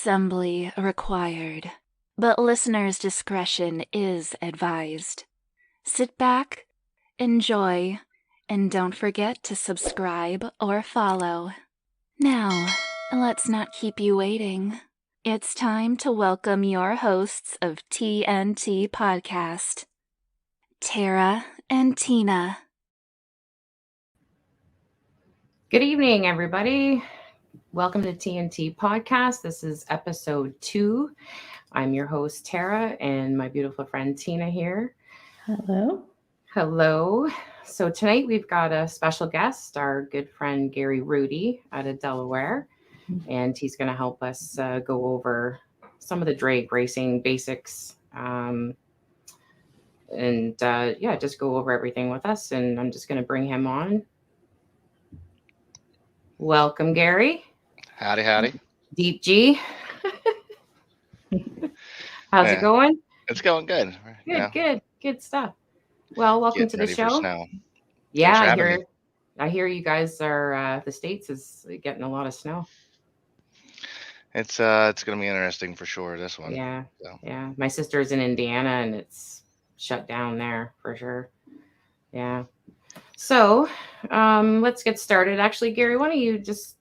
assembly required, but listeners' discretion is advised. Sit back, enjoy, and don't forget to subscribe or follow. Now, let's not keep you waiting. It's time to welcome your hosts of TNT Podcast, Tara and Tina. Good evening, everybody. Welcome to TNT Podcast. This is episode 2. I'm your host, Tara, and my beautiful friend Tina here. Hello. Hello. So tonight we've got a special guest, our good friend Gary Rhudy out of Delaware, and he's going to help us go over some of the drag racing basics just go over everything with us. And I'm just going to bring him on. Welcome, Gary. Howdy. Deep G. How's it going? It's going good. Good stuff. Well, welcome to the show. Yeah, I hear you guys are the States is getting a lot of snow. It's gonna be interesting for sure, this one. Yeah. My sister's in Indiana and it's shut down there for sure. Yeah. So let's get started. Actually, Gary, why don't you just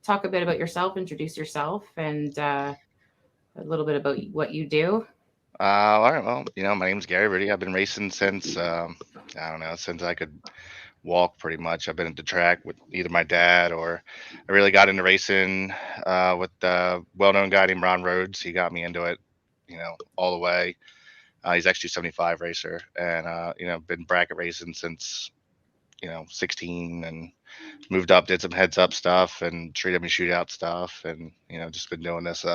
talk a bit about yourself, introduce yourself, and a little bit about what you do. All right. Well, my name's Gary Rhudy. I've been racing since since I could walk pretty much. I've been at the track with either my dad or I really got into racing with the well-known guy named Ron Rhodes. He got me into it, all the way. He's actually 75 racer and, been bracket racing since, 16 and moved up, did some heads up stuff and treated me shootout stuff. And, just been doing this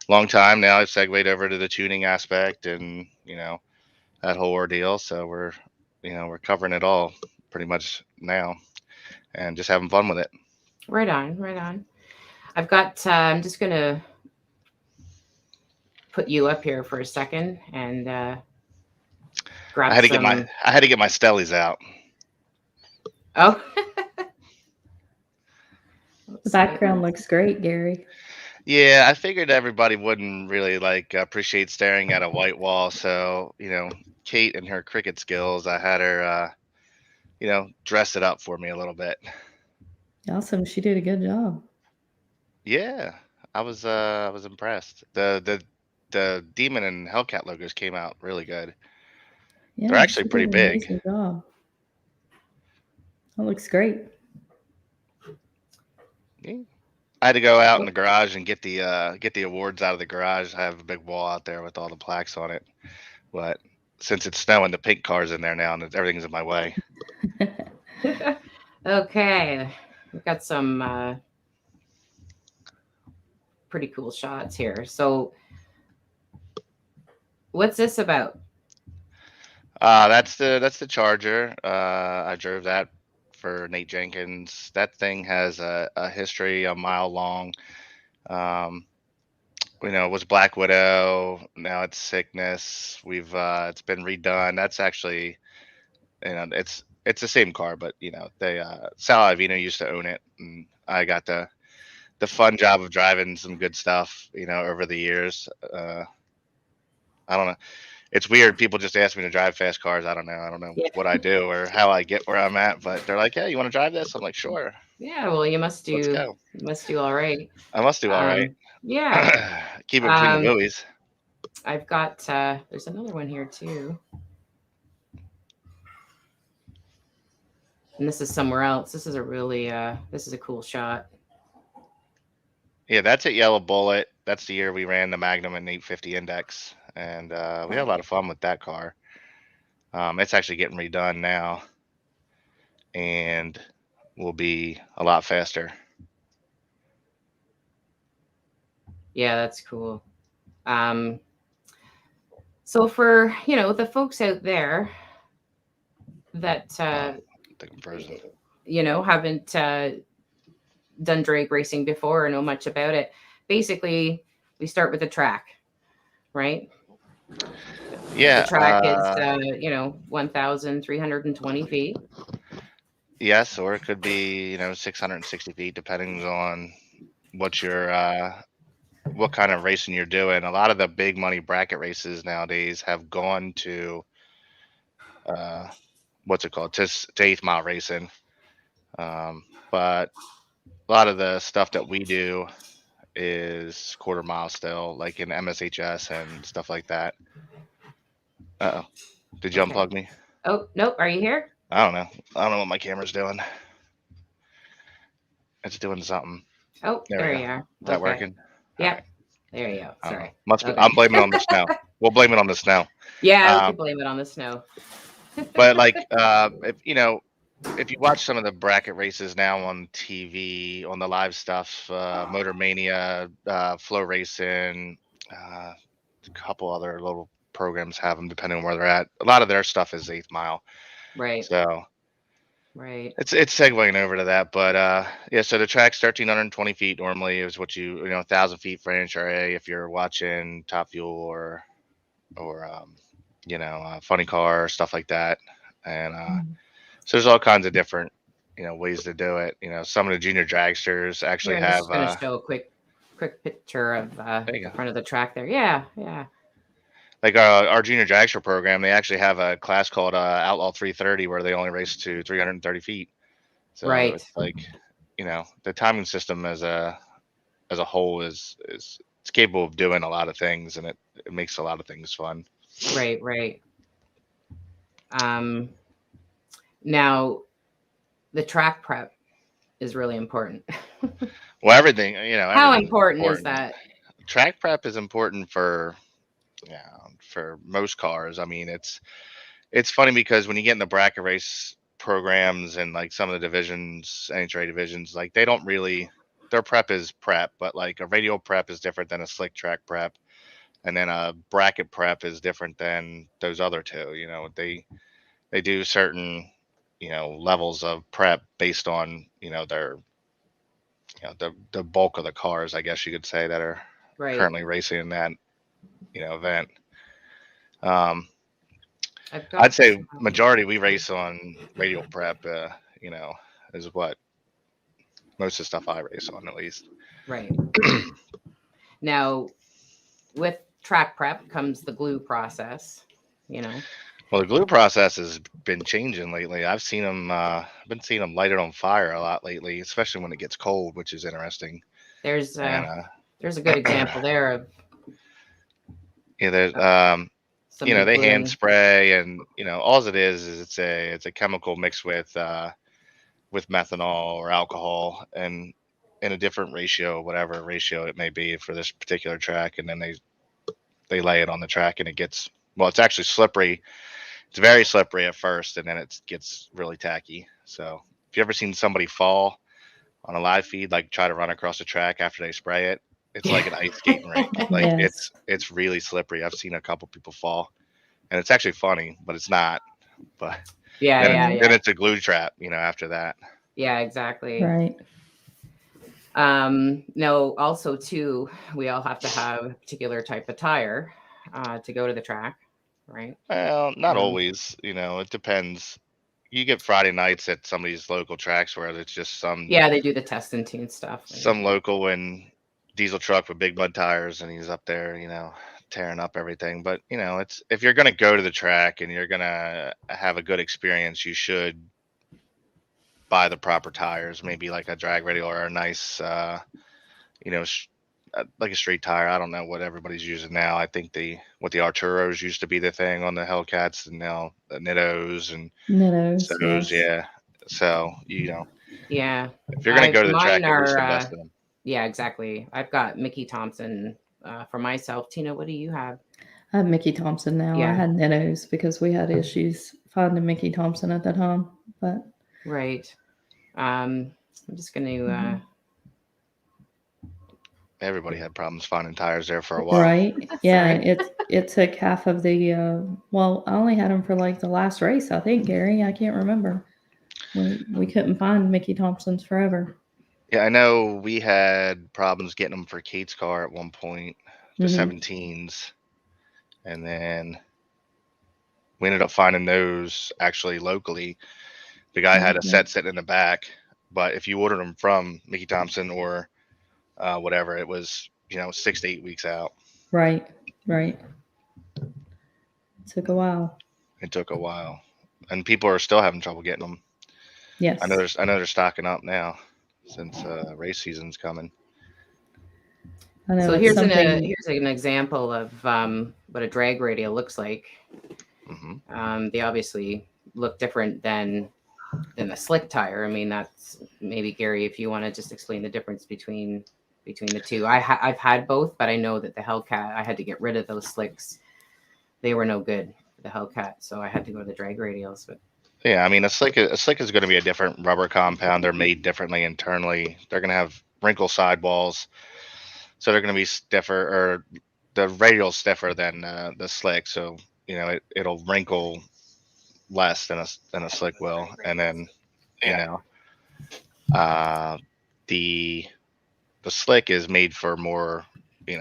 long time now. I've segued over to the tuning aspect and that whole ordeal, so we're covering it all pretty much now and just having fun with it. Right on. I've got I'm just gonna put you up here for a second and grab I had to get my stellies out. Oh. The background looks great, Gary. Yeah, I figured everybody wouldn't really appreciate staring at a white wall. So, Kate and her cricket skills, I had her, dress it up for me a little bit. Awesome. She did a good job. Yeah, I was impressed. The Demon and Hellcat logos came out really good. Yeah, they're actually pretty big. Job. That looks great. Yeah. I had to go out in the garage and get the awards out of the garage. I have a big wall out there with all the plaques on it. But since it's snowing, the pink car's in there now and everything's in my way. Okay. We've got some pretty cool shots here. So what's this about? That's the Charger. I drove that for Nate Jenkins. That thing has a history a mile long. It was Black Widow. Now it's Sickness. It's been redone. That's actually, it's the same car, but they Sal Ivino used to own it, and I got the fun job of driving some good stuff, over the years. I don't know. It's weird. People just ask me to drive fast cars. I don't know what I do or how I get where I'm at, but they're like, "Yeah, you want to drive this?" I'm like, "Sure." Yeah, well, you must do all right. I must do all right. Yeah. Keep it between the movies. I've got there's another one here too. And this is somewhere else. This is a really this is a cool shot. Yeah, that's at Yellow Bullet. That's the year we ran the Magnum and 850 Index. And we had a lot of fun with that car. It's actually getting redone now and will be a lot faster. Yeah, that's cool. So for, the folks out there that, haven't done drag racing before or know much about it, basically we start with the track, right? Yeah. The track is, 1,320 feet. Yes, or it could be, 660 feet, depending on what your what kind of racing you're doing. A lot of the big money bracket races nowadays have gone to what's it called, to 8th mile racing. But a lot of the stuff that we do is quarter mile still, like in MSHS and stuff like that. Uh oh, did you Okay. unplug me? Oh, nope. Are you here? I don't know what my camera's doing. It's doing something. Oh, There there we you go. are. Is that Okay. working? Yep. All right. There you go. I don't know. Sorry. Must be. Okay. I'm blaming it on the snow. We'll blame it on the snow. Yeah, we Um, could blame it on the snow. but like, if you watch some of the bracket races now on TV, on the live stuff, Motor Mania, Flow Racing, a couple other little programs have them depending on where they're at. A lot of their stuff is 8th mile. Right. So Right. it's segueing over to that, but yeah. So the track's 1,320 feet normally is what you 1,000 feet for NHRA if you're watching Top Fuel or Funny Car, stuff like that. And so there's all kinds of different ways to do it. Some of the junior dragsters actually Here, I'm have just going to show a quick picture of there you the go. front of the track there. Yeah, yeah. Like our junior dragster program, they actually have a class called Outlaw 330 where they only race to 330 feet. So Right. it's like the timing system as a whole is it's capable of doing a lot of things, and it makes a lot of things fun. Right, right. Now the track prep is really important. Well, everything How everything's important is that? Track prep is important for most cars. I mean, it's funny because when you get in the bracket race programs and like some of the divisions, NHRA divisions, like they don't really, their prep is prep, but like a radial prep is different than a slick track prep, and then a bracket prep is different than those other two. They do certain levels of prep based on their the bulk of the cars, I guess you could say, that are Right. currently racing in that event. I'd got say majority we race on radial prep. Is what most of the stuff I race on, at least. Right. Now, with track prep comes the glue process. Well, the glue process has been changing lately. I've seen them. Been seeing them light it on fire a lot lately, especially when it gets cold, which is interesting. There's And there's a good example there of there's they hand spray, and all it is it's a chemical mixed with methanol or alcohol, and in a different ratio, whatever ratio it may be for this particular track, and then they lay it on the track, and it's actually slippery. It's very slippery at first, and then it gets really tacky. So if you ever seen somebody fall on a live feed, like try to run across the track after they spray it, it's like an ice skating rink. Like Yes. it's really slippery. I've seen a couple people fall, and it's actually funny, but it's not. But then it's a glue trap, after that. Yeah, exactly. Right. No, also too, we all have to have a particular type of tire to go to the track, right? Well, not always. It depends. You get Friday nights at some of these local tracks where it's just some. Yeah, they do the test and tune stuff. Some local and diesel truck with big mud tires, and he's up there, tearing up everything. But it's, if you're gonna go to the track and you're gonna have a good experience, you should buy the proper tires. Maybe like a drag radial or a nice, like a street tire. I don't know what everybody's using now. I think what the Arturos used to be the thing on the Hellcats, and now the Nittos and Nittos. Yes. Yeah. So yeah, if you're gonna go to the track, at least invest in them. Yeah, exactly. I've got Mickey Thompson for myself. Tina, what do you have? I have Mickey Thompson now. Yeah. I had Nittos because we had issues finding Mickey Thompson at the time. But right. I'm just going to. Everybody had problems finding tires there for a while. Right. Yeah. It took half of the. Well, I only had them for like the last race, I think, Gary. I can't remember. We couldn't find Mickey Thompson's forever. Yeah, I know we had problems getting them for Kate's car at one point, the 17s. And then we ended up finding those actually locally. The guy had a set sitting in the back, but if you ordered them from Mickey Thompson or whatever, it was 6 to 8 weeks out. Right. Took a while. It took a while, and people are still having trouble getting them. Yes. I know they're stocking up now since race season's coming. I know So it's here's something. here's an example of what a drag radial looks like. Hmm. They obviously look different than the slick tire. I mean, that's maybe Gary, if you want to just explain the difference between the two. I've had both, but I know that the Hellcat, I had to get rid of those slicks. They were no good for the Hellcat, so I had to go to the drag radials. But Yeah, I mean, a slick is going to be a different rubber compound. They're made differently internally. They're going to have wrinkle sidewalls, so they're going to be stiffer, or the radial's stiffer than the slick. So it'll wrinkle less than a slick will, and then uh, the slick is made for more. I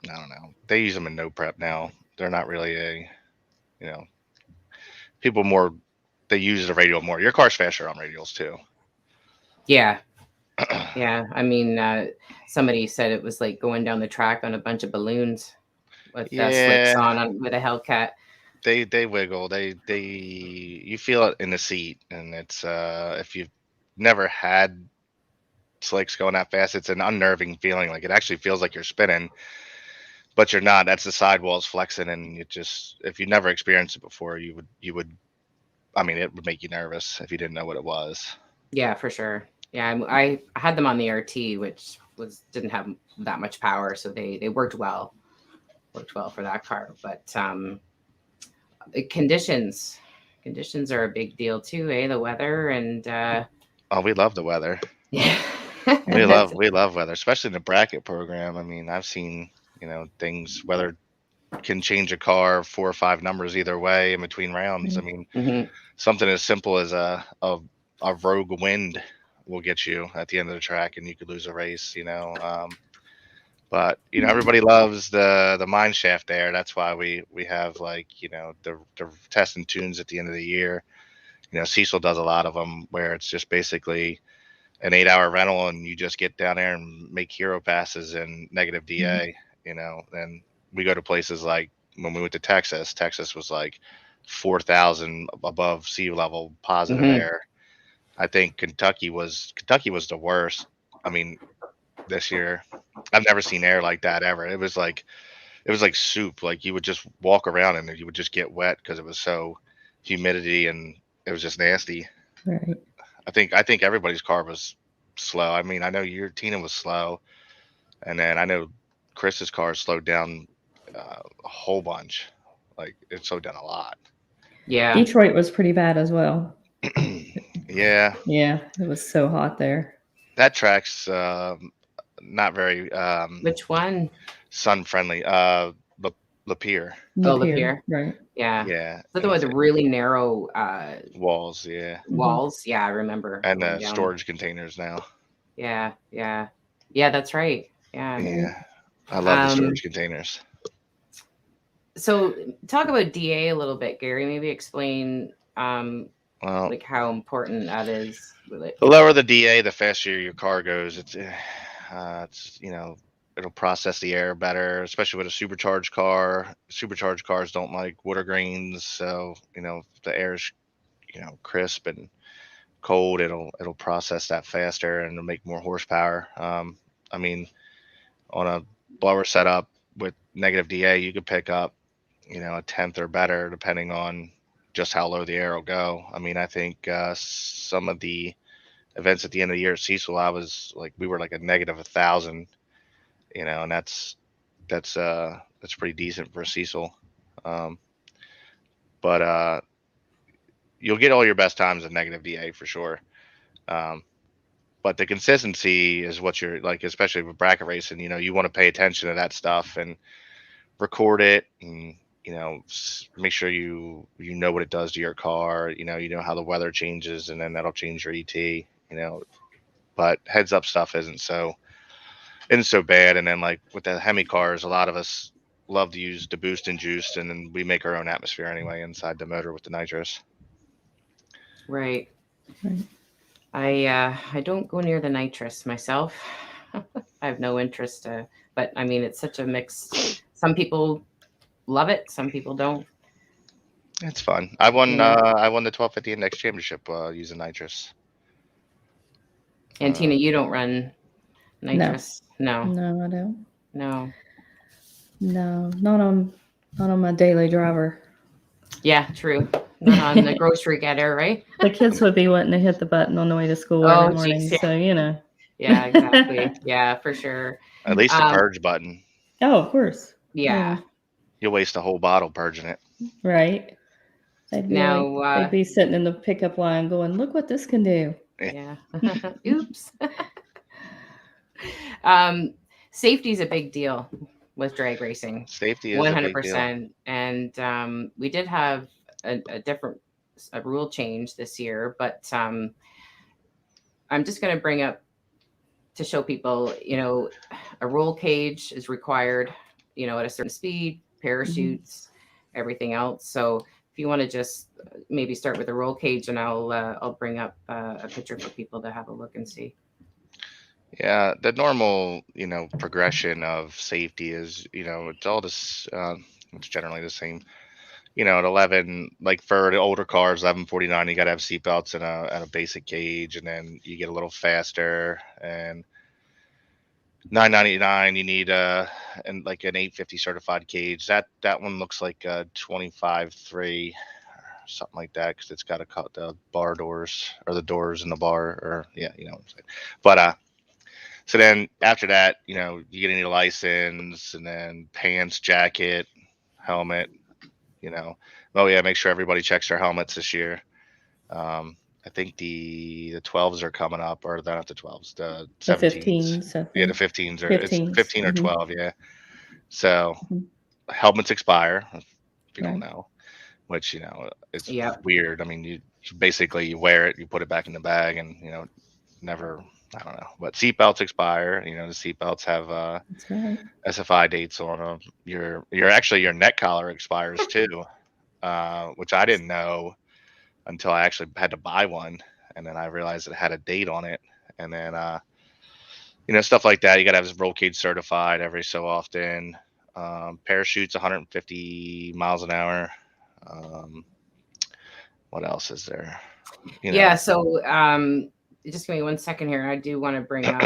don't know. They use them in no prep now. They're not really people more. They use the radial more. Your car's faster on radials too. yeah. I mean, somebody said it was like going down the track on a bunch of balloons with slicks on with a Hellcat. They wiggle. You feel it in the seat, and it's if you've never had slicks going that fast, it's an unnerving feeling. Like, it actually feels like you're spinning, but you're not. That's the sidewalls flexing, and if you never experienced it before, you would. I mean, it would make you nervous if you didn't know what it was. Yeah, for sure. Yeah, I had them on the RT, which didn't have that much power, so they worked well. Worked well for that car, but conditions are a big deal too, the weather and Oh, we love the weather. yeah. we love weather, especially in the bracket program. I mean, I've seen things, weather can change a car 4 or 5 numbers either way in between rounds. I mean, something as simple as a rogue wind will get you at the end of the track, and you could lose a race. But everybody loves the mine shaft there. That's why we have the test and tunes at the end of the year. Cecil does a lot of them where it's just basically an 8-hour rental, and you just get down there and make hero passes in negative DA. Then we go to places like when we went to Texas. Texas was like 4,000 above sea level positive air. I think Kentucky was the worst. I mean, this year I've never seen air like that ever. It was like soup. Like, you would just walk around and you would just get wet because it was so humidity, and it was just nasty. Right. I think everybody's car was slow. I mean, I know your Tina was slow, and then I know Chris's car slowed down a whole bunch. Like, it slowed down a lot. Yeah. Detroit was pretty bad as well. Yeah. Yeah, it was so hot there. That track's not very Which one? sun friendly. Lapeer. Lapeer. Right. Yeah. Yeah. But there was really narrow walls. Yeah. Walls. Yeah, I remember. And the storage containers now. Yeah. That's right. Yeah. Yeah. I love the storage containers. So talk about DA a little bit, Gary. Maybe explain like how important that is with it. The lower the DA, the faster your car goes. It's it'll process the air better, especially with a supercharged car. Supercharged cars don't like water grains, so if the air is crisp and cold, it'll process that faster, and it'll make more horsepower. I mean, on a blower setup with negative DA, you could pick up a tenth or better, depending on just how low the air will go. I mean, I think some of the events at the end of the year at Cecil, we were like a negative 1,000, and that's pretty decent for Cecil. But you'll get all your best times in negative DA for sure. But the consistency is what you're like, especially with bracket racing. You want to pay attention to that stuff and record it, and make sure you know what it does to your car. You know how the weather changes, and then that'll change your ET. But heads up stuff isn't so bad. And then, like with the Hemi cars, a lot of us love to use the boost and juice, and then we make our own atmosphere anyway inside the motor with the nitrous. Right. I don't go near the nitrous myself. I have no interest. But I mean, it's such a mix. Some people love it. Some people don't. It's fun. I won. You know. I won the 1250 Index Championship using nitrous. And Tina, you don't run nitrous? No. No, I don't. No. No, not on my daily driver. Yeah, true. Not on the grocery getter, right? The kids would be wanting to hit the button on the way to school Oh, every morning, geez, yeah. so you know. Yeah, exactly. Yeah, for sure. At least a purge button. Oh, of course. Yeah. You'll waste a whole bottle purging it. Right. They'd be Now, they'd be sitting in the pickup line going, "Look what this can do." Yeah. Oops. Safety is a big deal with drag racing. Safety is 100%. And we did have a different rule change this year, but I'm just going to bring up to show people, a roll cage is required, at a certain speed, parachutes, everything else. So if you want to just maybe start with a roll cage, and I'll bring up a picture for people to have a look and see. Yeah, the normal, progression of safety is, it's all this, it's generally the same. At 11, like for the older cars, 1149, you got to have seatbelts and a basic cage, and then you get a little faster. And 999, you need and like an 850 certified cage. That one looks like a 25.3 or something like that, because it's got to cut the bar doors or the doors in the bar, or yeah, you know what I'm saying. But so then after that, you're gonna need a license, and then pants, jacket, helmet. Oh yeah, make sure everybody checks their helmets this year. I think the 12s are coming up, or they're not the 12s, the 17s. Yeah, the 15s are 15s. It's 15 or 12. Yeah. So Mhm. helmets expire, if you Right. don't know, which it's Yep. weird. I mean, you basically wear it, you put it back in the bag, and never. I don't know, but seatbelts expire. The seatbelts have That's right. SFI dates on them. Your neck collar expires too, which I didn't know until I actually had to buy one, and then I realized it had a date on it. And then stuff like that. You got to have this roll cage certified every so often. Parachutes 150 miles an hour. What else is there? Yeah. So just give me 1 second here. I do want to bring up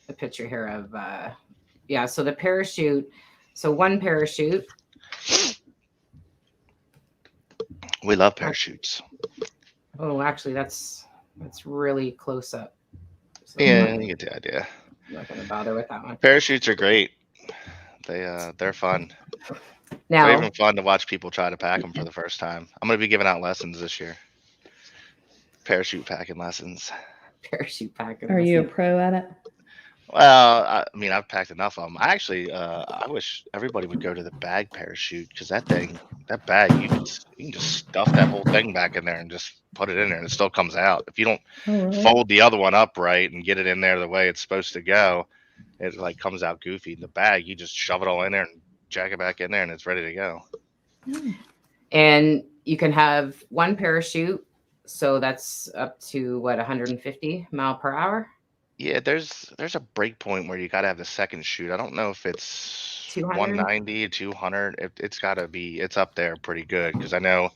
a picture here of so the parachute. So one parachute. We love parachutes. Oh, actually, that's really close up. So Yeah, you get the idea. I'm not going to bother with that one. Parachutes are great. They're fun. Now, They're even fun to watch people try to pack them for the first time. I'm going to be giving out lessons this year. Parachute packing lessons. Parachute packing. Are you a pro at it? Well, I mean, I've packed enough of them. I actually, I wish everybody would go to the bag parachute, because that bag, you can just stuff that whole thing back in there and just put it in there, and it still comes out. If you don't really? fold the other one up right and get it in there the way it's supposed to go, it like comes out goofy. The bag, you just shove it all in there and jack it back in there, and it's ready to go. And you can have one parachute, so that's up to 150 mile per hour. Yeah, there's a break point where you got to have the second chute. I don't know if it's 200? 190, 200. It's got to be. It's up there pretty good, because I know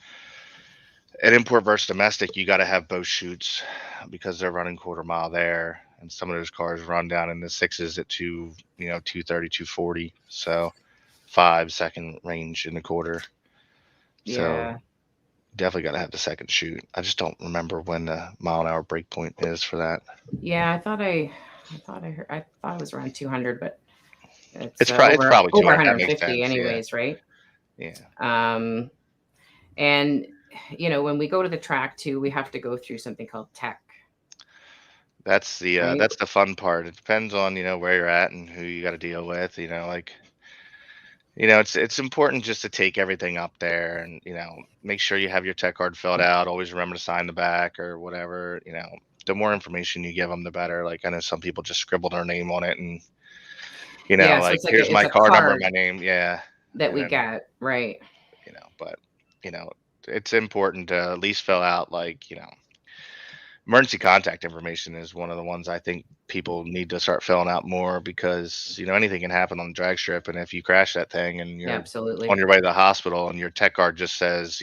at import versus domestic, you got to have both chutes, because they're running quarter mile there, and some of those cars run down in the sixes at 230, 240. So 5-second range in the quarter. Yeah. So definitely got to have the second chute. I just don't remember when the mile-an-hour break point is for that. Yeah, I thought I it was around 200, but it's probably over 200. That makes 150 sense, anyways, right? Yeah. And when we go to the track too, we have to go through something called tech. That's the Right. that's the fun part. It depends on where you're at and who you got to deal with. It's important just to take everything up there, and make sure you have your tech card filled out. Always remember to sign the back or whatever. The more information you give them, the better. Like, I know some people just scribble their name on it, and Yeah, so like, it's like here's my it's a card number, card my name. Yeah. that And we then, get, right? But it's important to at least fill out, like, emergency contact information is one of the ones I think people need to start filling out more, because anything can happen on the drag strip, and if you crash that thing and Yeah, you're absolutely. on your way to the hospital and your tech card just says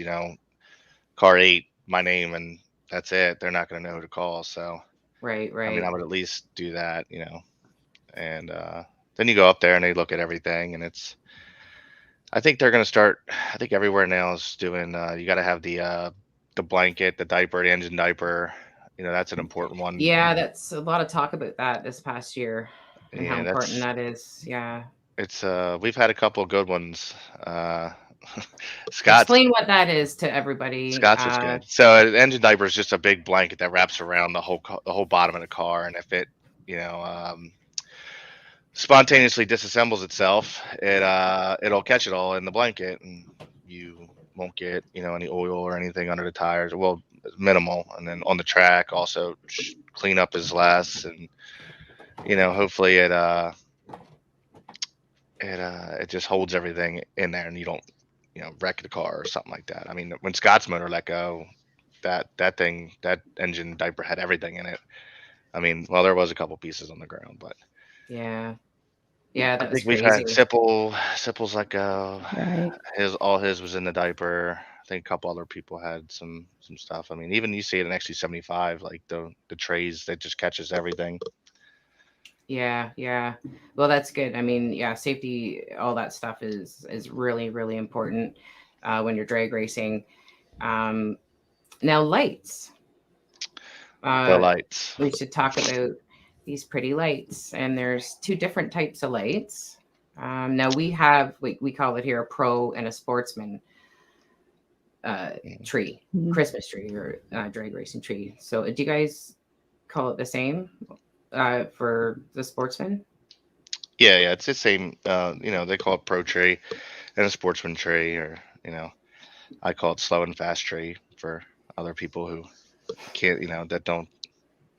car 8, my name, and that's it, they're not going to know who to call. So Right, I mean, right. I would at least do that, and then you go up there and they look at everything, and I think they're going to start. I think everywhere now is doing. You got to have the blanket, the diaper, the engine diaper. That's an important one. Yeah, that's a lot of talk about that this past year and how Yeah, important that is. Yeah. it's we've had a couple of good ones. Scott's Explain what that is to everybody. Scott's was good. So an engine diaper is just a big blanket that wraps around the whole bottom of the car, and if it you know spontaneously disassembles itself, it'll catch it all in the blanket, and you won't get any oil or anything under the tires. Well, minimal, and then on the track also cleanup is less, and hopefully it just holds everything in there, and you don't wreck the car or something like that. I mean, when Scott's motor let go, that engine diaper had everything in it. I mean, well, there was a couple pieces on the ground, but Yeah. I That was think we've had crazy. Sipple's let go. Right. His was in the diaper. I think a couple other people had some stuff. I mean, even you see it in XC75, like the trays that just catches everything. Yeah, yeah. Well, that's good. I mean, yeah, safety, all that stuff is really, really important when you're drag racing. Now, lights. The Uh, lights. we should talk about these pretty lights, and there's 2 different types of lights. Now we call it here a pro and a sportsman tree, Mhm. Christmas tree or drag racing tree. So do you guys call it the same for the sportsman? Yeah, it's the same. They call it pro tree and a sportsman tree, or I call it slow and fast tree for other people who can't, that don't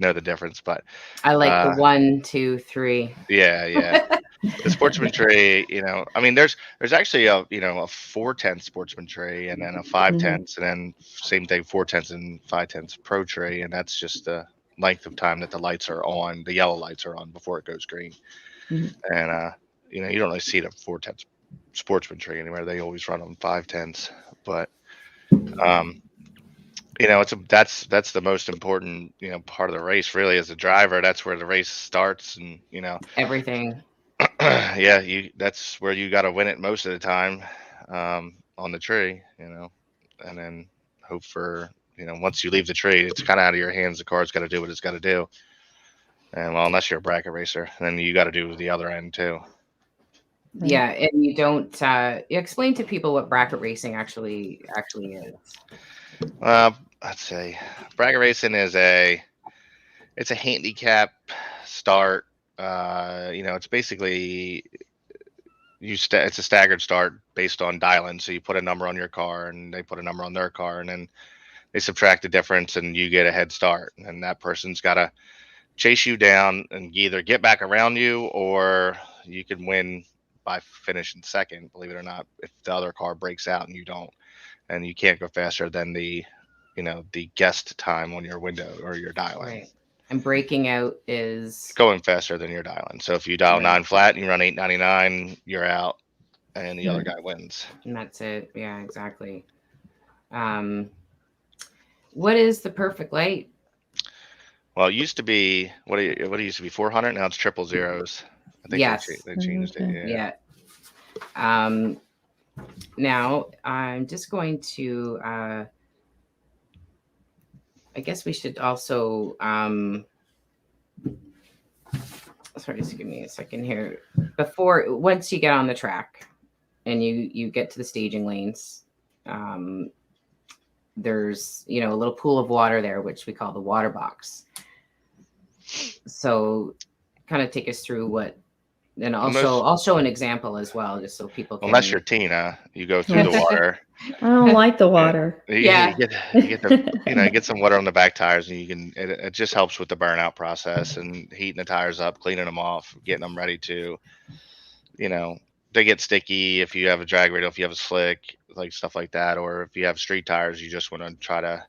know the difference. But I like the 1, 2, 3. yeah. The sportsman tray, I mean, there's actually a 4/10 sportsman tray, and then a 5/10, and then same thing, 4/10 and 5/10 pro tray, and that's just the length of time that the lights are on, the yellow lights are on before it goes green. Mhm. And you don't really see the 4/10 sportsman tray anywhere. They always run on 5/10s, but that's the most important part of the race, really, as a driver. That's where the race starts, and Everything. yeah, that's where you got to win it most of the time, on the tree, and then hope for, once you leave the tree, it's kind of out of your hands. The car's got to do what it's got to do. And well, unless you're a bracket racer, then you got to do the other end too. Right. Yeah, and you don't explain to people what bracket racing actually is. Let's say bracket racing is it's a handicap start. It's basically it's a staggered start based on dialing. So you put a number on your car, and they put a number on their car, and then they subtract the difference, and you get a head start. And that person's got to chase you down and either get back around you, or you can win by finishing second. Believe it or not, if the other car breaks out and you don't, and you can't go faster than the guest time on your window or your dialing. Right. And breaking out is going faster than your dialing. So if you dial Right. 9 flat and you run 899, you're out, and the other Right. guy wins. And that's it. Yeah, exactly. What is the perfect light? Well, it used to be what it used to be 400. Now it's triple zeros. I think Yes. they changed it. Yeah. Now I'm just going to. I guess we should also. Sorry, just give me a second here. Once you get on the track, and you get to the staging lanes, there's a little pool of water there, which we call the water box. So kind of take us through what, and I'll show an example as well, just so people can. Unless you're Tina, you go through the water. I don't like the water. Yeah. You get some water on the back tires, and it just helps with the burnout process and heating the tires up, cleaning them off, getting them ready to, they get sticky if you have a drag radial, if you have a slick, like stuff like that, or if you have street tires, you just want to try to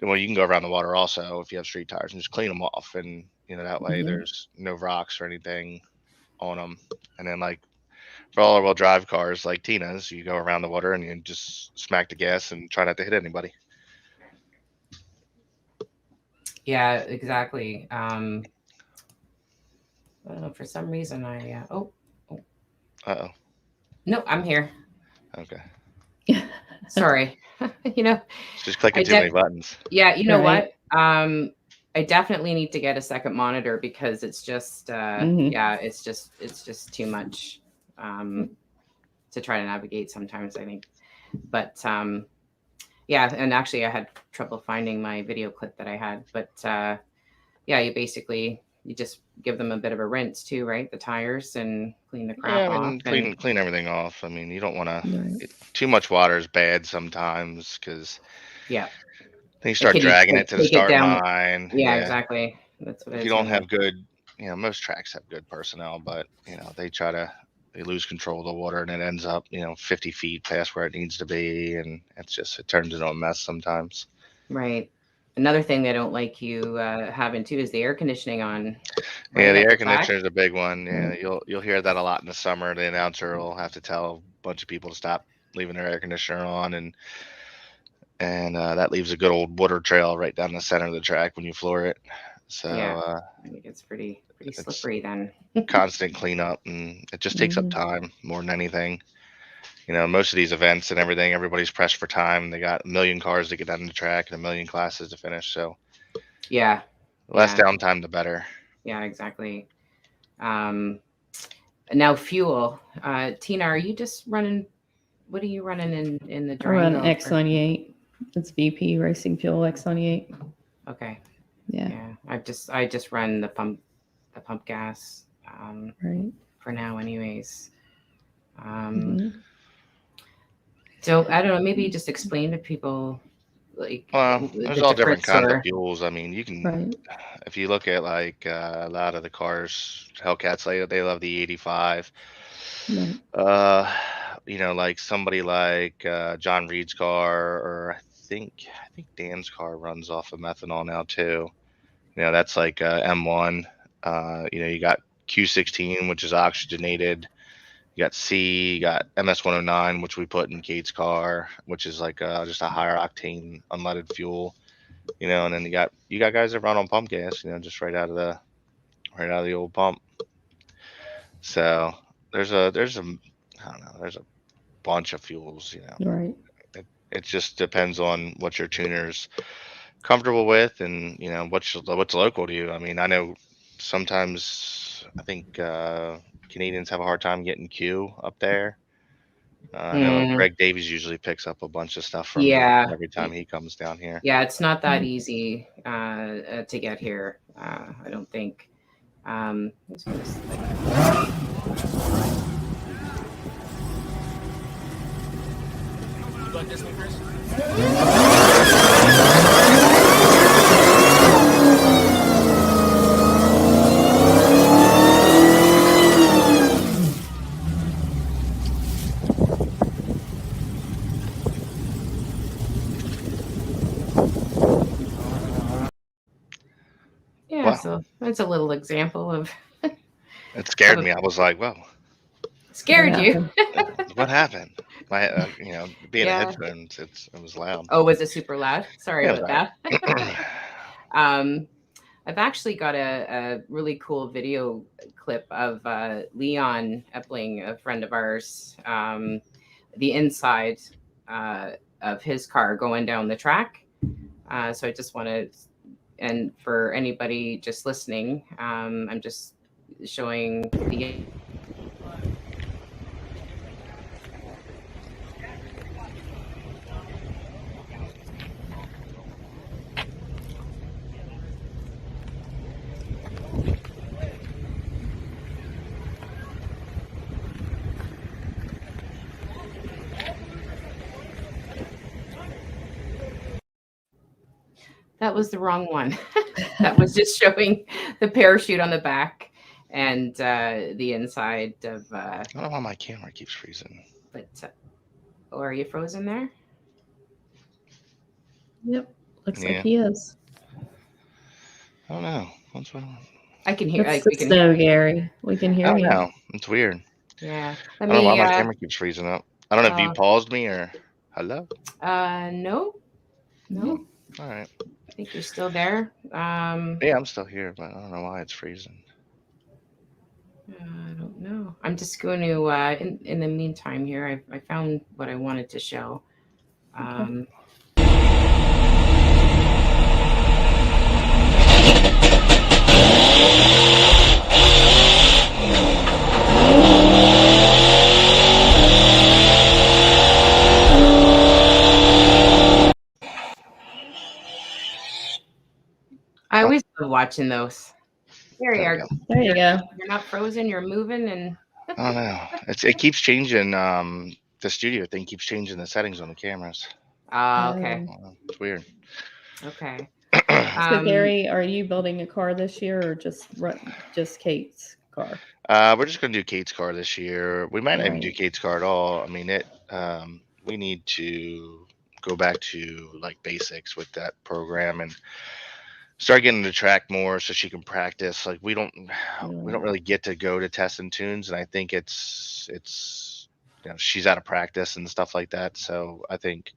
well, you can go around the water also if you have street tires and just clean them off, and that way Mhm. there's no rocks or anything on them. And then like for all wheel drive cars like Tina's, you go around the water and you just smack the gas and try not to hit anybody. Yeah, exactly. I don't know, for some reason Uh no, I'm here. oh. Okay. Sorry. It's just clicking I too many buttons. Yeah, you know Right. what? I definitely need to get a second monitor because it's just Mhm. yeah, it's just too much to try to navigate sometimes, I think. But yeah, and actually I had trouble finding my video clip that I had, but yeah, you just give them a bit of a rinse too, right? The tires, and clean the Yeah, crap I off, mean, and clean everything off. I mean, you don't want Right. to. Too much water is bad sometimes because yeah, then you a start kitty dragging could it to the take it starting down. line. Yeah, Yeah, exactly. That's what I if you was don't gonna. have good, most tracks have good personnel, but they lose control of the water and it ends up 50 feet past where it needs to be, and it turns into a mess sometimes. Right. Another thing they don't like you having too is the air conditioning on, Yeah, right, the at air the track. conditioner is a big one. Yeah, Right. you'll hear that a lot in the summer. The announcer will have to tell a bunch of people to stop leaving their air conditioner on, and that leaves a good old water trail right down the center of the track when you floor it. So Yeah, I think it's pretty it's slippery then. constant cleanup, and it just takes up Mhm. time more than anything. Most of these events and everything, everybody's pressed for time. They got a million cars to get down the track and a million classes to finish. So Yeah, the less yeah, downtime, the better. yeah, exactly. Um, Now fuel. Tina, are you just running? What are you running in the I run Durango for? X98. It's VP Racing Fuel X98. Okay, Yeah. yeah. I just run the pump gas Right. for now, anyways. Mhm. So I don't know. Maybe just explain to people like Well, there's the all different difference, kinds of or fuels. I mean, you can, Right. if you look at like a lot of the cars, Hellcats, they love the 85. Right. Uh, like somebody like John Reed's car, or I think Dan's car runs off of methanol now too. That's like M1. You got Q16, which is oxygenated. You got C, you got MS-109, which we put in Kate's car, which is like just a higher octane unleaded fuel. And then you got guys that run on pump gas, just right out of the old pump. So there's a I don't know, there's a bunch of fuels. Right. It just depends on what your tuner's comfortable with, and what's local to you. I mean, I know sometimes I think Canadians have a hard time getting Q up there. I know Mm, Greg Davies usually picks up a bunch of stuff from me yeah, every time he comes down here. yeah. It's not that Mhm. easy to get here. I don't think. Let's just, You like this one, Chris? yeah. Wow, So that's a little example of it of scared a me. I was like, "Whoa, What scared you. happened? what happened?" My, being a Yeah. headphones, it was loud. Oh, was it super loud? Sorry Yeah, it was about all that. right. um, I've actually got a really cool video clip of Leon Epling, a friend of ours, the inside of his car going down the track. So I just want to, and for anybody just listening, I'm just showing the. That was the wrong one. That was just showing the parachute on the back and the inside of. I don't know why my camera keeps freezing. But oh, are you frozen there? Yep. Looks like Yeah. he is. I don't know. What's going on? I can hear. It's We the can snow, hear. Gary. We can I hear don't you. know. It's weird. Yeah. I Let don't know why me. my camera keeps freezing up. I don't know if you paused me or hello. No. No. All right. I think you're still there. Yeah, I'm still here, but I don't know why it's freezing. I don't know. I'm just going to. In the meantime, here, I found what I wanted to show. Okay. I always love watching those. There you There we are. go. There you go. You're not frozen. You're moving, and I don't know. It keeps changing. The studio thing keeps changing the settings on the cameras. okay, It's weird. okay. So, Gary, are you building a car this year, or just Kate's car? We're just gonna do Kate's car this year. We might not even do Right. Kate's car at all. I mean, we need to go back to like basics with that program and start getting to track more so she can practice. Like we don't really get to go to test and tunes, and I think it's she's out of practice and stuff like that. So I think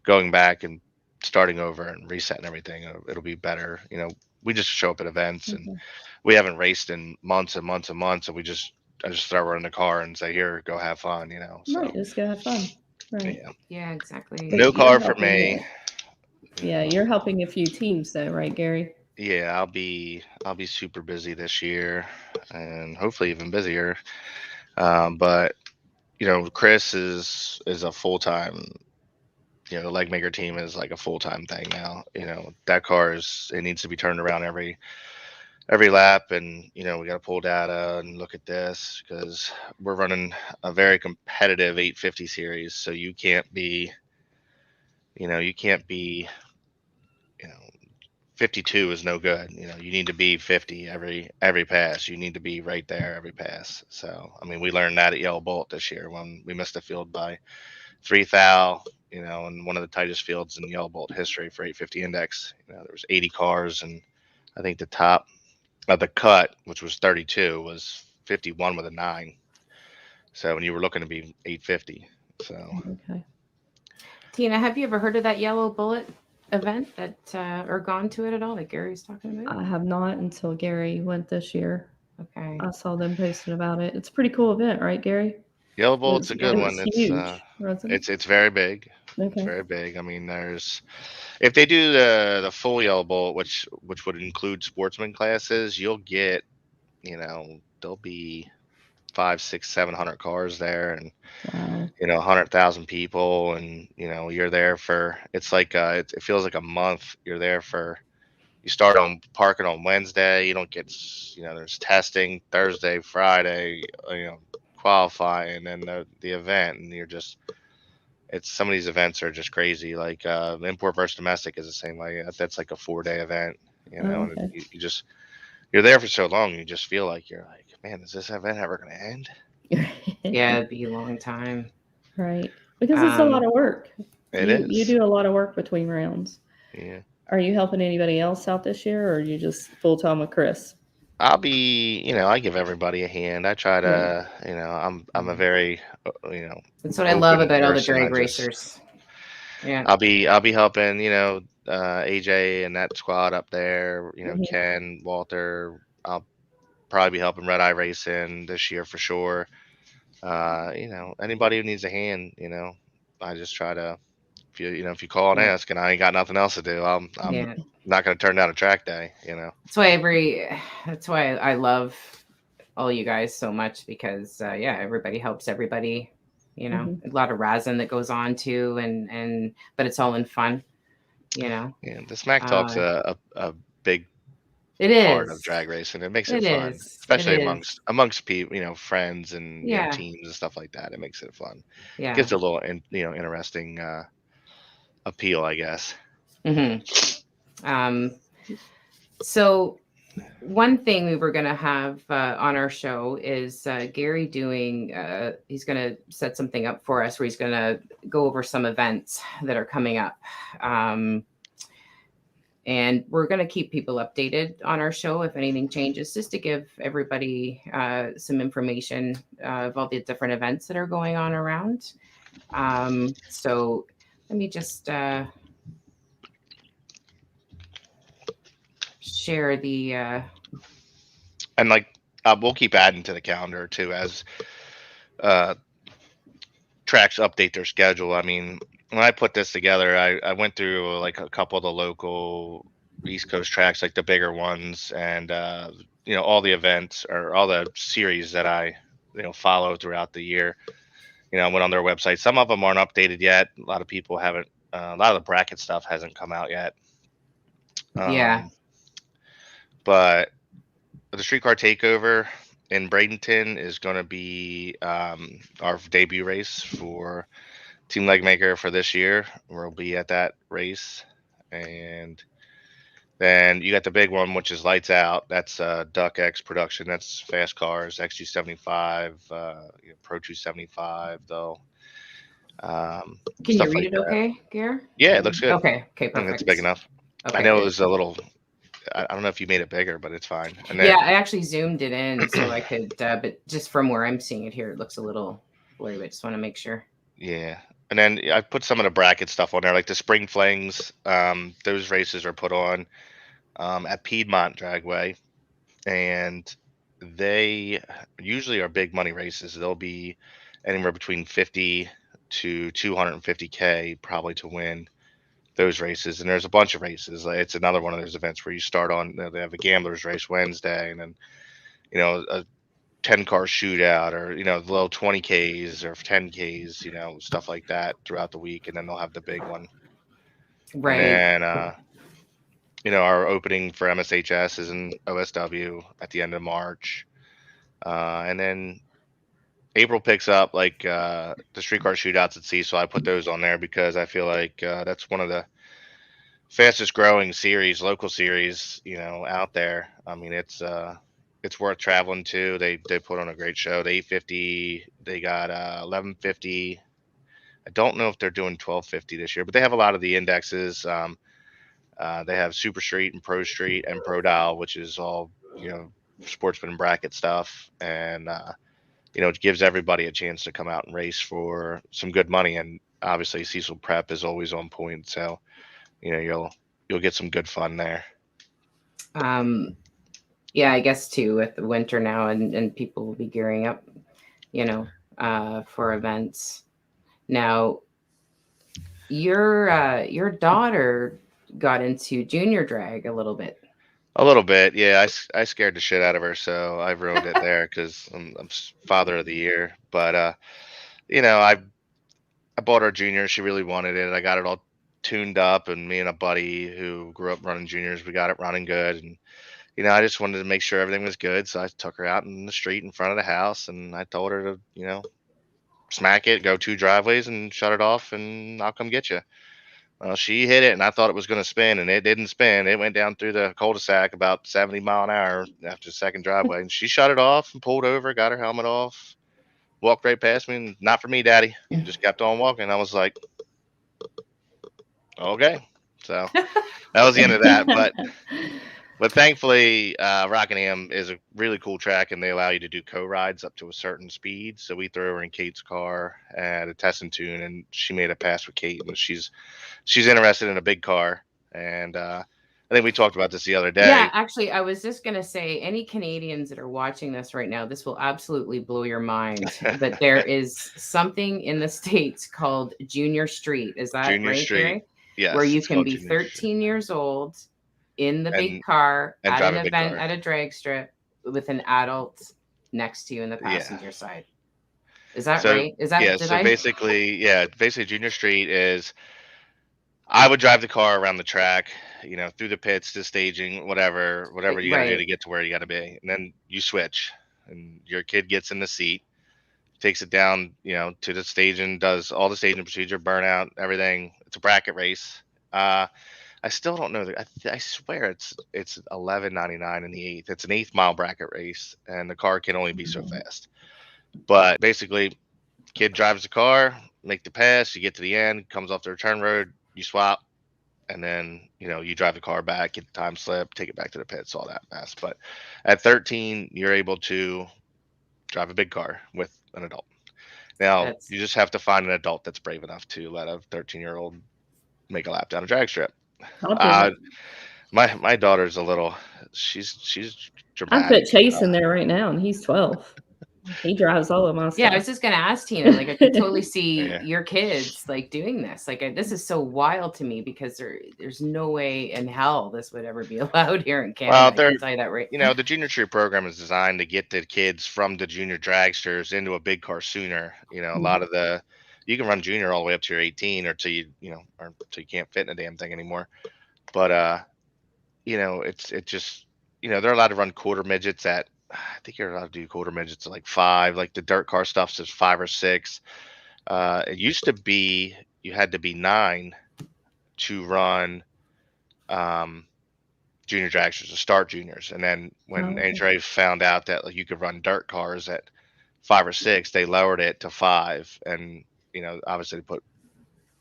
going back and starting over and resetting everything, it'll be better. We just show up at events and Okay. we haven't raced in months and months and months, and I just throw her in the car and say, "Here, go have fun," So Right. Just go have fun. Right. yeah, Yeah, exactly. But no you're car for helping me. Yeah, you're helping a few teams though, right, Gary? Yeah, I'll be super busy this year, and hopefully even busier. But Chris is a full time. The leg maker team is like a full time thing now. That car it needs to be turned around every lap, and we got to pull data and look at this because we're running a very competitive 850 series. So you can't be, you can't be, you know, 52 is no good. You need to be 50 every pass. You need to be right there every pass. So I mean, we learned that at Yellow Bolt this year when we missed the field by 3 thou. In one of the tightest fields in Yellow Bolt history for 850 index. There was 80 cars, and I think the top of the cut, which was 32, was 51 with a 9. So when you were looking to be 850. So Okay. Tina, have you ever heard of that Yellow Bullet event that or gone to it at all that Gary's talking about? I have not until Gary went this year. Okay. I saw them posting about it. It's a pretty cool event, right, Gary? Yellow Bolt's a good It one. was huge, wasn't it? It's very big. It's Okay. very big. I mean, if they do the full Yellow Bolt, which would include sportsman classes, you'll get, there'll be 500, 600, 700 cars there, and Wow. 100,000 people, and you're there for. It's like it feels like a month. You're there for. You start on parking on Wednesday. You don't get. There's testing Thursday, Friday. Qualifying, and then the event, and you're just. It's some of these events are just crazy. Like import versus domestic is the same way. That's like a 4-day event. Oh, And okay. you're there for so long. You just feel like you're like, man, is this event ever going to end? Yeah, it'd be a long time. Right. Because it's a lot of work. It You is. do a lot of work between rounds. Yeah. Are you helping anybody else out this year, or are you just full time with Chris? I'll be, I give everybody a hand. I try to, I'm a very, That's what I love open about all the person. drag racers. Yeah. I'll be helping, AJ and that squad up there, Mhm. Ken, Walter. I'll probably be helping Red Eye Racing this year for sure. Anybody who needs a hand, I just try to, if you call and Yeah. ask and I ain't got nothing else to do, I'm Yeah. not going to turn down a track day, That's why I love all you guys so much because everybody helps everybody. A lot of rosin that goes on too, and but it's all in fun. Yeah, the Smack Talk's a big it part of is. drag racing. It makes it It fun, is. especially It is. amongst people, friends and Yeah. teams and stuff like that. It makes it fun. Yeah. Gives it a little interesting appeal, I guess. Mm-hmm. So one thing we were going to have on our show is Gary doing, he's going to set something up for us where he's going to go over some events that are coming up. And we're going to keep people updated on our show if anything changes, just to give everybody some information of all the different events that are going on around. So let me just share the. And like we'll keep adding to the calendar too as tracks update their schedule. I mean, when I put this together, I went through like a couple of the local East Coast tracks, like the bigger ones, and all the events or all the series that I follow throughout the year. I went on their website. Some of them aren't updated yet. A lot of people haven't. A lot of the bracket stuff hasn't come out yet. Yeah. But the Streetcar Takeover in Bradenton is going to be our debut race for Team Legmaker for this year. We'll be at that race. And then you got the big one, which is Lights Out. That's Duck X production. That's fast cars, XG75, Pro 275, though. Can Stuff you read like it that. okay, Gare? Yeah, it looks good. Okay, I think perfect. that's big enough. Okay, I know good. it was a little. I don't know if you made it bigger, but it's fine. And then, Yeah, I actually zoomed it in so I could, but just from where I'm seeing it here, it looks a little blurry, but just want to make sure. Yeah. And then I put some of the bracket stuff on there, like the Spring Flings. Those races are put on at Piedmont Dragway, and they usually are big money races. They'll be anywhere between 50 to 250K probably to win those races. And there's a bunch of races. It's another one of those events where you start on. They have a gamblers race Wednesday, and then a 10-car shootout, or the little 20Ks or 10Ks, stuff like that throughout the week, and then they'll have the big one. Right. And then our opening for MSHS is in OSW at the end of March, and then April picks up like the streetcar shootouts at sea. So I put those on there because I feel like that's one of the fastest growing series, local series, out there. I mean, it's worth traveling to. They put on a great show. The 850, they got 1150. I don't know if they're doing 1250 this year, but they have a lot of the indexes. They have Super Street and Pro Street and Pro Dial, which is all sportsman and bracket stuff, and it gives everybody a chance to come out and race for some good money. And obviously, Cecil Prep is always on point, so you'll get some good fun there. Yeah, I guess too with the winter now, and people will be gearing up, for events. Now, your daughter got into junior drag a little bit. A little bit, yeah. I scared the shit out of her, so I ruined it there because I'm father of the year. But I bought her junior. She really wanted it. I got it all tuned up, and me and a buddy who grew up running juniors, we got it running good. And I just wanted to make sure everything was good, so I took her out in the street in front of the house, and I told her to smack it, go 2 driveways, and shut it off, and I'll come get you. Well, she hit it, and I thought it was going to spin, and it didn't spin. It went down through the cul-de-sac about 70 mile an hour after the second driveway, and she shut it off and pulled over, got her helmet off, walked right past me, and not for me, Daddy. Just kept on walking. I was like, okay. So that was the end of that. But thankfully, Rockingham is a really cool track, and they allow you to do co-rides up to a certain speed. So we threw her in Kate's car at a test and tune, and she made a pass with Kate, and she's interested in a big car. And I think we talked about this the other day. Yeah, actually, I was just going to say, any Canadians that are watching this right now, this will absolutely blow your mind. But there is something in the States called Junior Street. Is that Junior right, Street. Gary? Yes. Where you it's can called be Junior 13 Street. years old in the big car and at drive an a big event car. at a drag strip with an adult next to you in the passenger side. Is that right? Is that basically Junior Street is, I would drive the car around the track, through the pits to staging, whatever you got to do to get to where you got to be, and then you switch, and your kid gets in the seat, takes it down, to the staging, does all the staging procedure, burnout, everything. It's a bracket race. I still don't know. I swear it's $11.99 in the eighth. It's an 8th mile bracket race, and the car can only be so fast. But basically, kid drives the car, make the pass. You get to the end, comes off the return road, you swap, and then you drive the car back, get the time slip, take it back to the pits, all that mess. But at 13, you're able to drive a big car with an adult. Now That's you just have to find an adult that's brave enough to let a 13-year-old make a lap down a drag strip. I'll do Uh, it. my daughter's a little, she's I put dramatic. Chase in there right now, and he's 12. He drives all of my Yeah, I stuff. was just gonna ask Tina. Like, I could totally see Yeah. your kids like doing this. Like, this is so wild to me because there's no way in hell this would ever be allowed here in Canada. Well, I they're can tell you that right. the junior tree program is designed to get the kids from the junior dragsters into a big car sooner. A lot of you can run junior all the way up to your 18 or till or till you can't fit in a damn thing anymore. But it just they're allowed to run quarter midgets at, I think you're allowed to do quarter midgets at like 5. Like the dirt car stuff says 5 or 6. It used to be you had to be 9 to run junior dragsters to start juniors, and then when okay. NHRA found out that like, you could run dirt cars at 5 or 6, they lowered it to 5, and obviously they put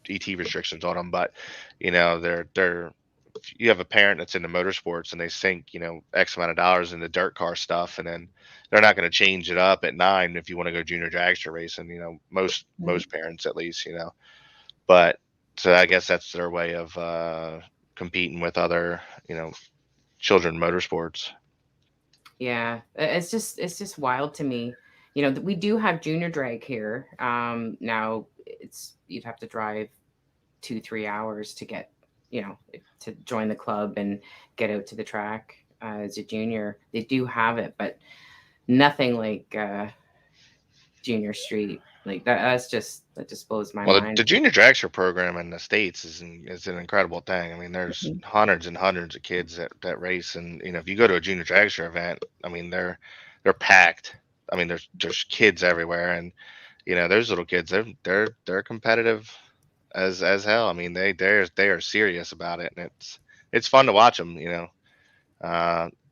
ET restrictions on them, but they're if you have a parent that's into motorsports and they sink X amount of dollars in the dirt car stuff, and then they're not going to change it up at 9 if you want to go junior dragster racing. Most parents at least, but so I guess that's their way of competing with other children motorsports. Yeah, it's just wild to me. We do have junior drag here. Now you'd have to drive 2-3 hours to get to join the club and get out to the track as a junior. They do have it, but nothing like junior street. Like that just blows my Well, mind. the junior dragster program in the States is an incredible thing. I mean, there's hundreds and hundreds of kids that race, and if you go to a junior dragster event, I mean, they're packed. I mean, there's kids everywhere, and those little kids, they're competitive as hell. I mean, they are serious about it, and it's fun to watch them.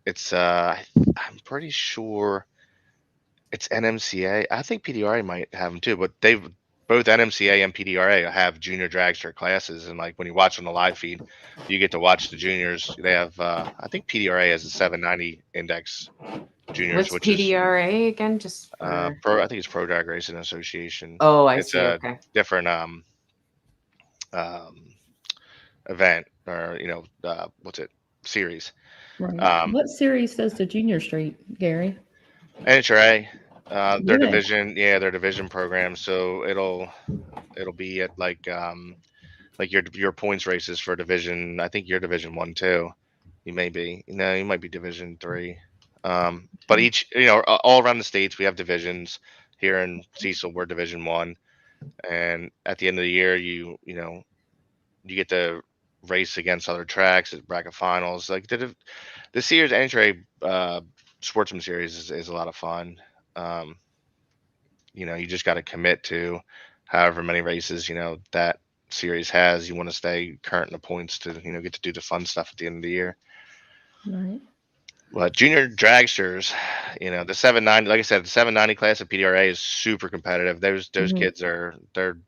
It's I'm pretty sure it's NMCA. I think PDRA might have them too, but both NMCA and PDRA have junior dragster classes, and like when you watch on the live feed, you get to watch the juniors. They have I think PDRA has a 790 index juniors, What's which PDRA again? Just is pro. I think it's Pro Drag Racing Association. Oh, I It's see. a Okay. different event, or what's it, series. Right. What series does the junior street, Gary? NHRA, their Yeah. division, their division program. So it'll be at like your points races for division. I think you're division 1 too. You may be, you might be division 3. But each, all around the states we have divisions. Here in Cecil, we're division 1, and at the end of the year, you get to race against other tracks at bracket finals. Like this year's NHRA Sportsman Series is a lot of fun. You just got to commit to however many races that series has. You want to stay current in the points to get to do the fun stuff at the end of the year. Right. But junior dragsters, the 790, like I said, the 790 class of PDRA is super competitive. Those kids they're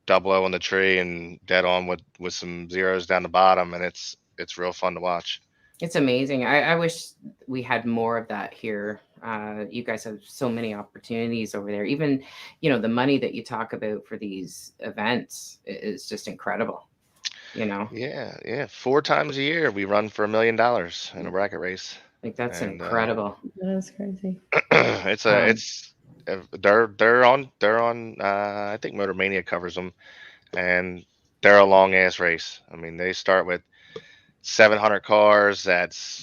double O on the tree and dead on with some zeros down the bottom, and it's real fun to watch. It's amazing. I wish we had more of that here. You guys have so many opportunities over there. Even, the money that you talk about for these events is just incredible. Yeah. 4 times a year we run for $1 million in a bracket race. Like that's incredible. That is crazy. They're on I think Motor Mania covers them, and they're a long ass race. I mean, they start with 700 cars.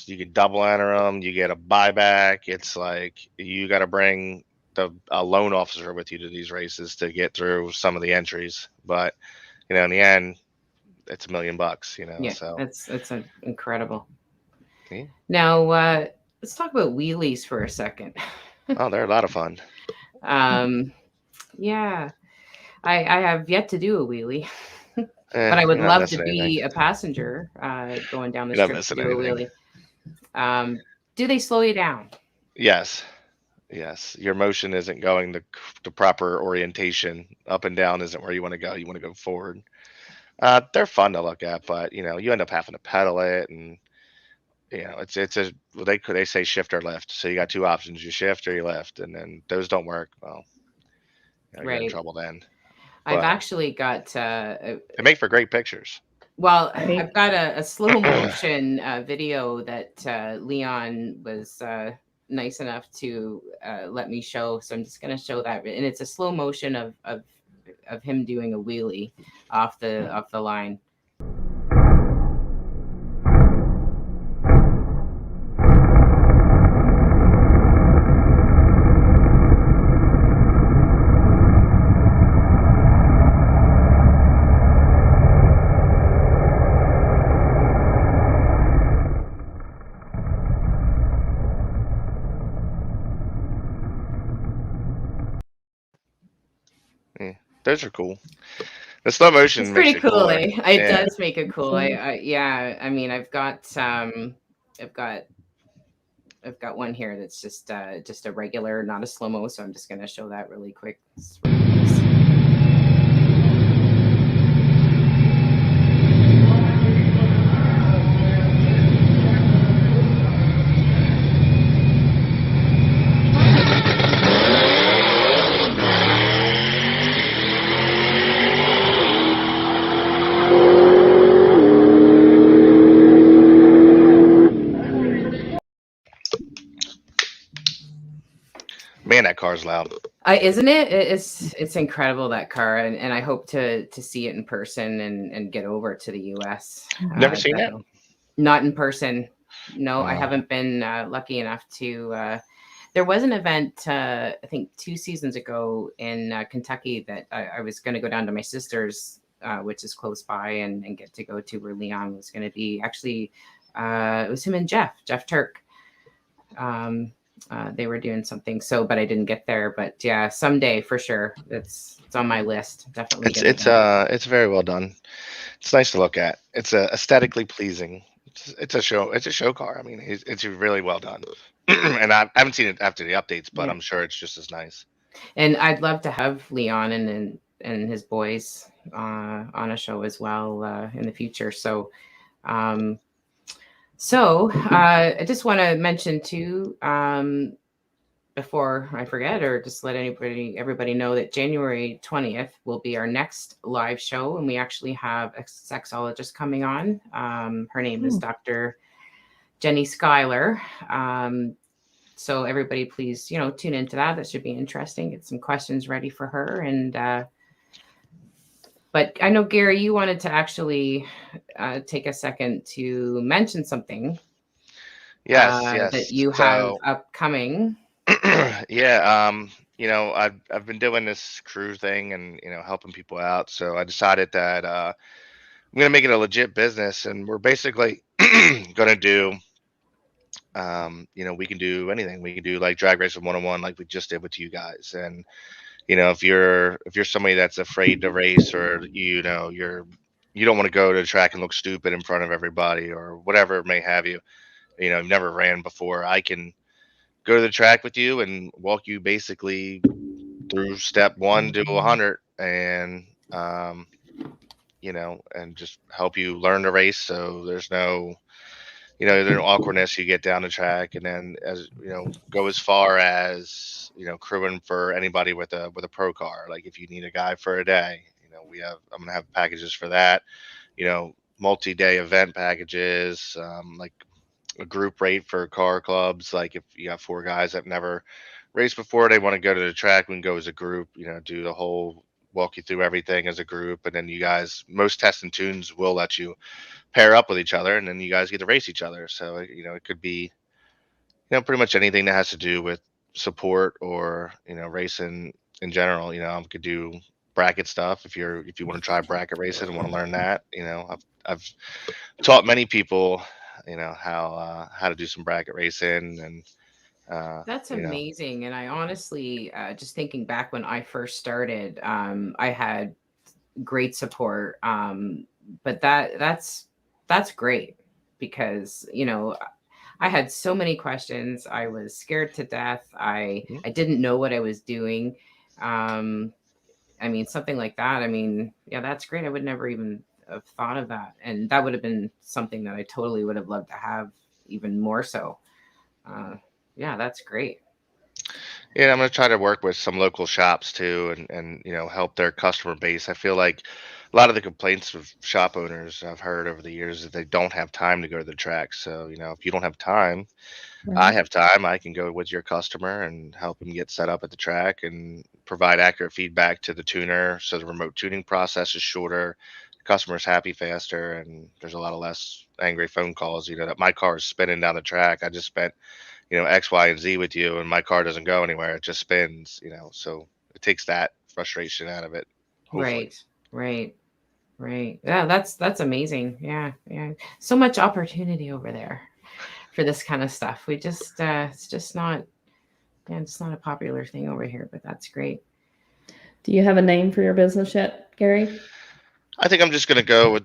You can double enter them. You get a buyback. It's like you got to bring a loan officer with you to these races to get through some of the entries. But in the end, it's $1 million. Yeah, so it's incredible. Okay. Now let's talk about wheelies for a second. Oh, they're a lot of fun. Yeah, I have yet to do a wheelie. But I would love to be a passenger going down the strip to do a wheelie. Do they slow you down? Yes. Your motion isn't going the proper orientation. Up and down isn't where you want to go. You want to go forward. They're fun to look at, but you end up having to pedal it, and it's a well, they say shift or lift, so you got two options: you shift or you lift, and then those don't work. Well, you're in Right. trouble then. I've But actually got they make for great pictures. well, Right. I've got a slow motion video that Leon was nice enough to let me show. So I'm just going to show that, and it's a slow motion of him doing a wheelie off the line. Those are cool. The slow motion It's makes pretty it cool, cooler. eh? It Yeah. does make it cool. Yeah. I mean, I've got one here that's just a regular, not a slow mo. So I'm just going to show that really quick. It's really nice. Man, that car's loud. Isn't it? It's incredible, that car, and I hope to see it in person and get over to the U.S. Never seen it? definitely. Not in person. No, I Oh. haven't been lucky enough to. There was an event, I think 2 seasons ago in Kentucky that I was going to go down to my sister's, which is close by, and get to go to, where Leon was going to be. Actually, it was him and Jeff Turk. They were doing something, but I didn't get there. But yeah, someday for sure. It's on my list. Definitely. It's very well done. It's nice to look at. It's aesthetically pleasing. It's a show car. I mean, it's really well done. And I haven't seen it after the updates, but Yeah. I'm sure it's just as nice. And I'd love to have Leon and his boys on a show as well in the future. So I just want to mention too, before I forget, or just let everybody know, that January 20th will be our next live show, and we actually have a sexologist coming on. Her name is Dr. Jenny Schuyler. So everybody, please, tune into that. That should be interesting. Get some questions ready for her. And but I know, Gary, you wanted to actually take a second to mention something. Yes. That you have upcoming. Yeah. I've been doing this crew thing and helping people out. So I decided that I'm gonna make it a legit business, and we're basically gonna do. We can do anything. We can do like drag racing 101, like we just did with you guys. And if you're somebody that's afraid to race, or you don't want to go to the track and look stupid in front of everybody, or whatever it may have you, you've never ran before, I can go to the track with you and walk you basically through step 1 to 100, and and just help you learn to race. So there's no awkwardness. You get down the track, and then, as go as far as crewing for anybody with a pro car. Like if you need a guy for a day, I'm gonna have packages for that. Multi-day event packages, like a group rate for car clubs. Like if you have 4 guys that never raced before, they want to go to the track, we can go as a group. Do the whole walk you through everything as a group, and then you guys, most test and tunes will let you pair up with each other, and then you guys get to race each other. So it could be pretty much anything that has to do with support, or racing in general. I could do bracket stuff if you want to try bracket racing and want to learn that. I've taught many people how to do some bracket racing, and That's amazing. And I honestly, just thinking back when I first started, I had great support. But that's great, because I had so many questions. I was scared to death. I didn't know what I was doing. I mean, something like that. I mean, yeah, that's great. I would never even have thought of that, and that would have been something that I totally would have loved to have even more so. Yeah, that's great. Yeah, I'm gonna try to work with some local shops too, and help their customer base. I feel like a lot of the complaints of shop owners I've heard over the years is that they don't have time to go to the track. So if you don't have time, I Right. have time. I can go with your customer and help them get set up at the track and provide accurate feedback to the tuner, so the remote tuning process is shorter, the customer's happy faster, and there's a lot of less angry phone calls. That my car is spinning down the track. I just spent X, Y, and Z with you, and my car doesn't go anywhere. It just spins. So it takes that frustration out of it. Hopefully. Right. Yeah, that's amazing. Yeah. So much opportunity over there for this kind of stuff. We just it's just not, yeah, it's not a popular thing over here, but that's great. Do you have a name for your business yet, Gary? I think I'm just gonna go with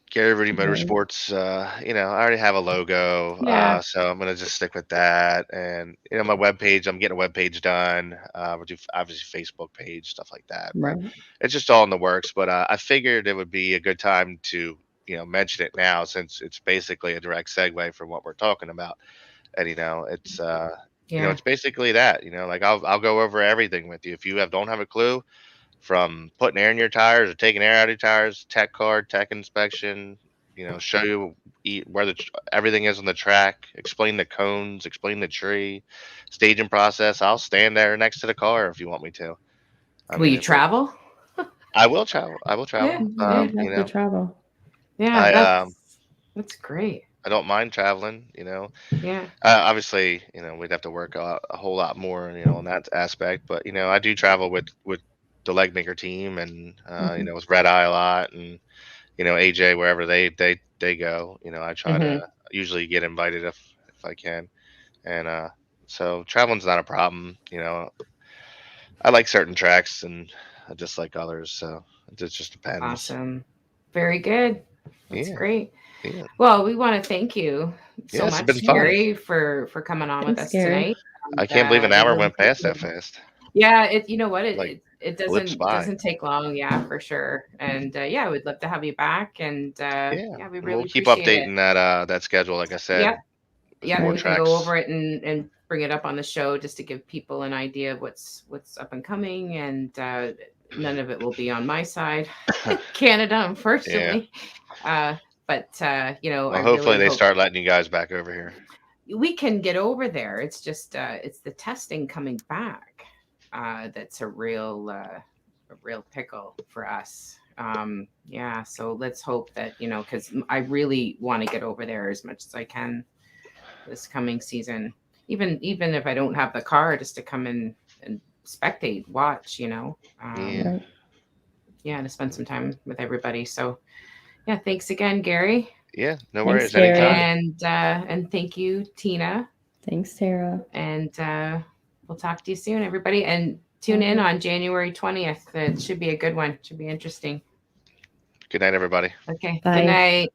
Gary Rhudy Okay. Motorsports. I already have a logo, Yeah. so I'm gonna just stick with that. And my webpage, I'm getting a webpage done. We'll do obviously Facebook page, stuff like that. But Right. it's just all in the works. But I figured it would be a good time to mention it now, since it's basically a direct segue from what we're talking about. And Yeah. it's basically that. Like I'll go over everything with you if you don't have a clue, from putting air in your tires or taking air out of your tires, tech card, tech inspection, show you where everything is on the track, explain the cones, explain the tree, staging process. I'll stand there next to the car if you want me to. I Will mean, you travel? I will travel. I will Yeah. travel. Yeah. You'd have to travel. Yeah. I That's great. I don't mind traveling. Yeah. Obviously, we'd have to work a whole lot more, on that aspect. But I do travel with the leg maker team, and Mhm. with Red Eye a lot, and AJ wherever they go. I try Hmm. to usually get invited if I can, and so traveling's not a problem. I like certain tracks and I dislike others, so it just depends. Awesome. Very good. That's Yeah, great. yeah, Well, we want to thank you so yeah. It's been much, fun. Gary, for coming on with Thanks, us Gary. tonight. I can't believe an We hour really went past that appreciate it. fast. Yeah, you know what, Like it blips doesn't by. take long. Yeah, for sure. And yeah, we'd love to have you back. And Yeah, yeah, we we'll really keep appreciate it. updating that schedule. Like I said, Yep. with Yep. more Right. We can go tracks. over it and bring it up on the show just to give people an idea of what's up and coming. And none of it will be on my side, Canada, Yeah. unfortunately. But I Well, hopefully really they hope start letting you guys back over here. we can get over there. It's just it's the testing coming back that's a real pickle for us. Yeah, so let's hope that because I really want to get over there as much as I can this coming season, even if I don't have the car, just to come in and spectate, watch, Yeah. Right. yeah, to spend some time with everybody. So yeah, thanks again, Gary. Yeah, no Thanks, worries. Gary. Anytime. And thank you, Tina. Thanks, Tara. And we'll talk to you soon, everybody. And tune in on January 20th. It should be a good one. Should be interesting. Good night, everybody. Okay. Bye. Good night.